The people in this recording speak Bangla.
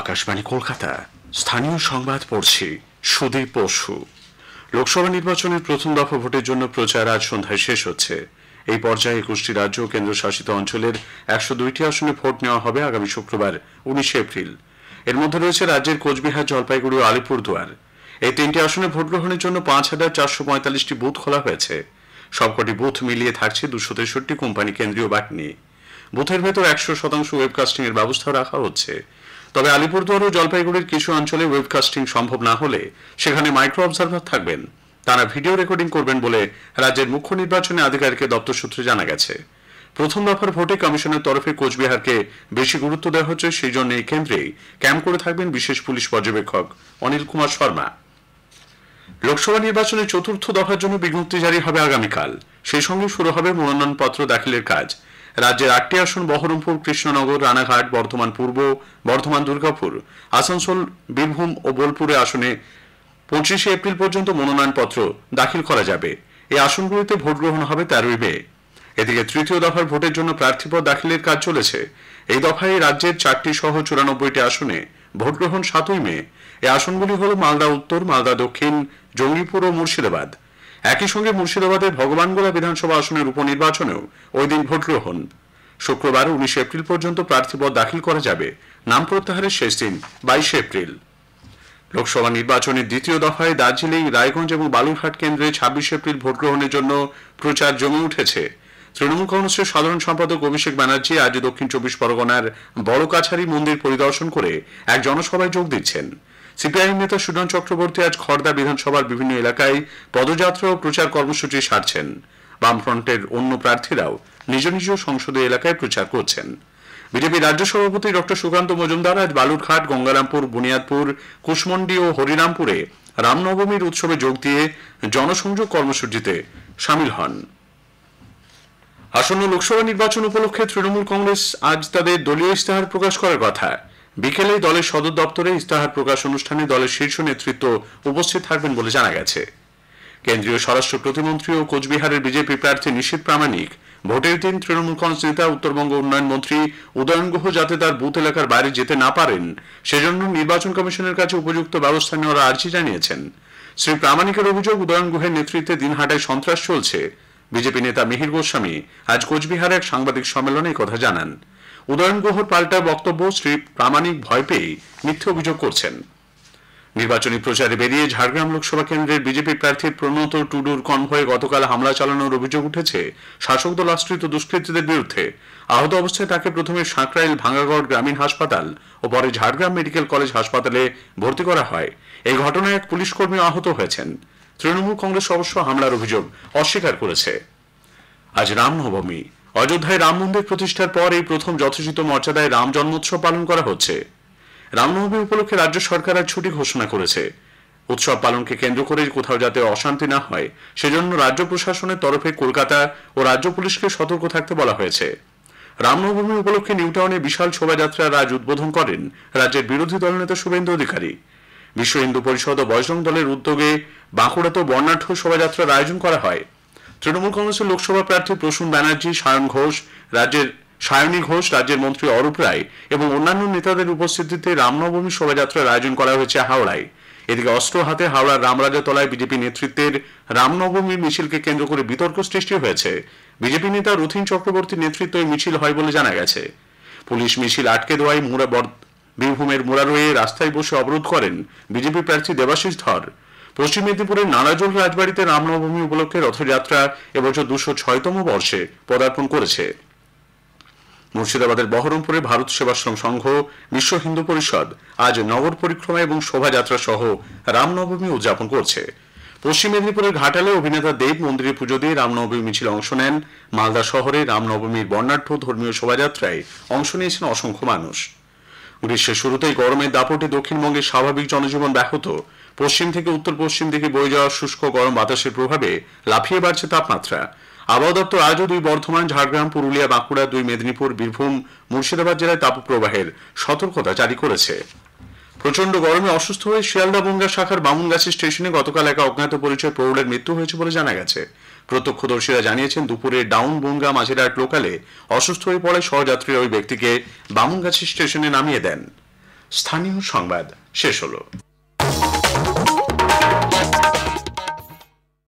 আকাশবাণী কলকাতা স্থানীয় সংবাদ পড়ছি সুদীপ বসু। লোকসভা নির্বাচনের প্রথম দফা ভোটের জন্য প্রচার আজ সন্ধ্যায় শেষ হচ্ছে। এই পর্যায়ে ২১টি রাজ্য ও কেন্দ্রশাসিত অঞ্চলের ১০২টি আসনে ভোট নেওয়া হবে আগামী শুক্রবার ১৯ এপ্রিল। এর মধ্যে রয়েছে রাজ্যের কোচবিহার, জলপাইগুড়ি ও আলিপুরদুয়ার। এই তিনটি আসনে ভোট গ্রহণের জন্য ৫,৪৪৫টি বুথ খোলা হয়েছে। সবকটি বুথ মিলিয়ে থাকছে ২৬৩ কোম্পানি কেন্দ্রীয় বাহিনী। বুথের ভেতর ১০০% ওয়েবকাস্টিং এর ব্যবস্থা রাখা হচ্ছে। তবে আলিপুরদুয়ার ও জলপাইগুড়ির কিছু অঞ্চলে ওয়েবকাস্টিং সম্ভব না হলে সেখানে মাইক্রো অবজারভার থাকবেন। তারা ভিডিও রেকর্ডিং করবেন বলে রাজ্যের মুখ্য নির্বাচনী আধিকারিকের দপ্তর সূত্রে জানা গেছে। প্রথম দফার ভোটে কমিশনের তরফে কোচবিহারকে বেশি গুরুত্ব দেওয়া হচ্ছে, সেই জন্য এই কেন্দ্রেই ক্যাম্প করে থাকবেন বিশেষ পুলিশ পর্যবেক্ষক অনিল কুমার শর্মা। লোকসভা নির্বাচনের চতুর্থ দফার জন্য বিজ্ঞপ্তি জারি হবে আগামীকাল। সেই সঙ্গে শুরু হবে মনোনয়নপত্র দাখিলের কাজ। রাজ্যের ৮টি আসন বহরমপুর, কৃষ্ণনগর, রানাঘাট, বর্ধমান পূর্ব, বর্ধমান দুর্গাপুর, আসানসোল, বীরভূম ও বোলপুরে আসনে ২৫ এপ্রিল পর্যন্ত মনোনয়নপত্র দাখিল করা যাবে। এই আসনগুলিতে ভোট গ্রহণ হবে ১৩ মে। এদিকে তৃতীয় দফার ভোটের জন্য প্রার্থীপদ দাখিলের কাজ চলেছে। এই দফায় রাজ্যের ৪টি সহ ৯৪টি আসনে ভোট গ্রহণ ৭ মে। এই আসনগুলি হল মালদা উত্তর, মালদা দক্ষিণ, জঙ্গিপুর ও মুর্শিদাবাদ। একই সঙ্গে মুর্শিদাবাদের ভগবানগোলা বিধানসভা আসনের উপনির্বাচনেও ওই দিন ভোট গ্রহণ। শুক্রবার ১৯ এপ্রিল পর্যন্ত প্রার্থীপদ দাখিল করা যাবে। নাম প্রত্যাহারের শেষ দিন ২২ এপ্রিল। লোকসভা নির্বাচনের দ্বিতীয় দফায় দার্জিলিং, রায়গঞ্জ এবং বালুরঘাট কেন্দ্রে ২৬ এপ্রিল ভোট গ্রহণের জন্য প্রচার জমে উঠেছে। তৃণমূল কংগ্রেসের সাধারণ সম্পাদক অভিষেক ব্যানার্জি আজ দক্ষিণ ২৪ পরগনার বড়কাছারি মন্দির পরিদর্শন করে এক জনসভায় যোগ দিচ্ছেন। সিপিআইএম নেতা সুজন চক্রবর্তী আজ খড়দা বিধানসভার বিভিন্ন এলাকায় পদযাত্রা ও প্রচার কর্মসূচি সারছেন। বামফ্রন্টের অন্য প্রার্থীরাও নিজ নিজ সংসদীয় এলাকায় প্রচার করছেন। বিজেপি রাজ্য সভাপতি ডক্টর সুকান্ত মজুমদার আজ বালুরঘাট, গঙ্গারামপুর, বুনিয়াদপুর, কুশমন্ডি ও হরিরামপুরে রামনবমীর উৎসবে যোগ দিয়ে জনসংযোগ কর্মসূচিতে সামিল হন। আসন্ন লোকসভা নির্বাচন উপলক্ষে তৃণমূল কংগ্রেস আজ তাদের দলীয় ইস্তাহার প্রকাশ করার কথা। বিকেলে দলের সদর দপ্তরে ইস্তাহার প্রকাশ অনুষ্ঠানে দলের শীর্ষ নেতৃত্ব উপস্থিত থাকবেন বলে জানা গেছে। কেন্দ্রীয় স্বরাষ্ট্র প্রতিমন্ত্রী ও কোচবিহারের বিজেপি প্রার্থী নিশীথ প্রামাণিক ভোটের দিন তৃণমূল কংগ্রেস নেতা উত্তরবঙ্গ উন্নয়ন মন্ত্রী উদয়ন গুহ যাতে তার বুথ এলাকার বাইরে যেতে না পারেন সেজন্য নির্বাচন কমিশনের কাছে উপযুক্ত ব্যবস্থা নেওয়ার আর্জি জানিয়েছেন। শ্রী প্রামাণিকের অভিযোগ, উদয়ন গুহের নেতৃত্বে দিনহাটায় সন্ত্রাস চলছে। বিজেপি নেতা মিহির গোস্বামী আজ কোচবিহারে এক সাংবাদিক সম্মেলনে কথা জানান। উদয়ন গুহর পাল্টা বক্তব্য, শ্রী প্রামাণিক ভয় পেয়ে মিথ্যে অভিযোগ করছেন। নির্বাচনী প্রচারে বেরিয়ে ঝাড়গ্রাম লোকসভা কেন্দ্রের বিজেপি প্রার্থী প্রণত টুডুর কনভয়ে গতকাল হামলা চালানোর অভিযোগ উঠেছে শাসক দল আশ্রিত দুষ্কৃতীদের বিরুদ্ধে। আহত অবস্থায় তাকে প্রথমে সাঁকরাইল ভাঙ্গাগড় গ্রামীণ হাসপাতাল ও পরে ঝাড়গ্রাম মেডিকেল কলেজ হাসপাতালে ভর্তি করা হয়। এই ঘটনায় এক পুলিশ কর্মী আহত হয়েছেন। তৃণমূল কংগ্রেস অবশ্য হামলার অভিযোগ অস্বীকার করেছে। আজ রামনবমী। অযোধ্যায় রাম মন্দির প্রতিষ্ঠার পর এই প্রথম যথোচিত মর্যাদায় রাম জন্মোৎসব পালন করা হচ্ছে। রামনবমী উপলক্ষে রাজ্য সরকার আজ ছুটি ঘোষণা করেছে। উৎসব পালনকে কেন্দ্র করে কোথাও যাতে অশান্তি না হয় সেজন্য রাজ্য প্রশাসনের তরফে কলকাতা ও রাজ্য পুলিশকে সতর্ক থাকতে বলা হয়েছে। রামনবমী উপলক্ষে নিউটাউনে বিশাল শোভাযাত্রার আজ উদ্বোধন করেন রাজ্যের বিরোধী দলনেতা শুভেন্দু অধিকারী। বিশ্ব হিন্দু পরিষদ ও বজরং দলের উদ্যোগে বাঁকুড়াতেও বর্ণাঢ্য শোভাযাত্রার আয়োজন করা হয়। তৃণমূল কংগ্রেসের লোকসভা প্রার্থী প্রসূন ব্যানার্জি, সায়নী ঘোষ, রাজ্যের মন্ত্রী অরূপ রায় এবং অন্যান্য নেতাদের উপস্থিতিতে রামনবমী শোভাযাত্রার আয়োজন করা হয়েছে হাওড়ায়। এদিকে অস্ত্র হাতে হাওড়ার রামরাজাতলায় বিজেপি নেতৃত্বের রামনবমীর মিছিলকে কেন্দ্র করে বিতর্ক সৃষ্টি হয়েছে। বিজেপি নেতা রথীন চক্রবর্তীর নেতৃত্বে ওই মিছিল হয় বলে জানা গেছে। পুলিশ মিছিল আটকে দেওয়ায় বীরভূমের মুরারোয়ে রাস্তায় বসে অবরোধ করেন বিজেপি প্রার্থী দেবাশিস ধর। পশ্চিম মেদিনীপুরের নানাজোল রাজবাড়িতে রামনবমী উপলক্ষে রথযাত্রা এবছর ২০৬তম বর্ষে পদার্পণ করেছে। মুর্শিদাবাদের বহরমপুরে ভারত সেবাশ্রম সংঘ, বিশ্ব হিন্দু পরিষদ আজ নগর পরিক্রমা এবং শোভাযাত্রা সহ রামনবমী উদযাপন করছে। পশ্চিম মেদিনীপুরের ঘাটালে অভিনেতা দেব মন্দিরে পুজো দিয়ে রামনবমী মিছিল অংশ নেন। মালদা শহরে রামনবমীর বর্ণাঢ্য ধর্মীয় শোভাযাত্রায় অংশ নিয়েছেন অসংখ্য মানুষ। গ্রীষ্মের শুরুতেই গরমের দাপটে দক্ষিণবঙ্গের স্বাভাবিক জনজীবন ব্যাহত। পশ্চিম থেকে উত্তর পশ্চিম দিকে বয়ে যাওয়া শুষ্ক গরম বাতাসের প্রভাবে লাফিয়ে বাড়ছে তাপমাত্রা। আবহাওয়া দপ্তর আজও ২ বর্ধমান, ঝাড়গ্রাম, পুরুলিয়া, বাঁকুড়া, ২ মেদিনীপুর, বীরভূম, মুর্শিদাবাদ জেলায় তাপপ্রবাহের সতর্কতা জারি করেছে। প্রচন্ড গরমে অসুস্থ হয়ে শিয়ালদা বনগাঁ শাখার বামুনগাছি স্টেশনে গতকাল এক অজ্ঞাত পরিচয় প্রৌঢ়ের মৃত্যু হয়েছে বলে জানা গেছে। প্রত্যক্ষদর্শীরা জানিয়েছেন দুপুরে ডাউন বনগাঁ মাঝেরহাট লোকালে অসুস্থ হয়ে পড়ে সহযাত্রীরা ওই ব্যক্তিকে বামুনগাছি স্টেশনে নামিয়ে দেন। স্থানীয় সংবাদ শেষ হলো।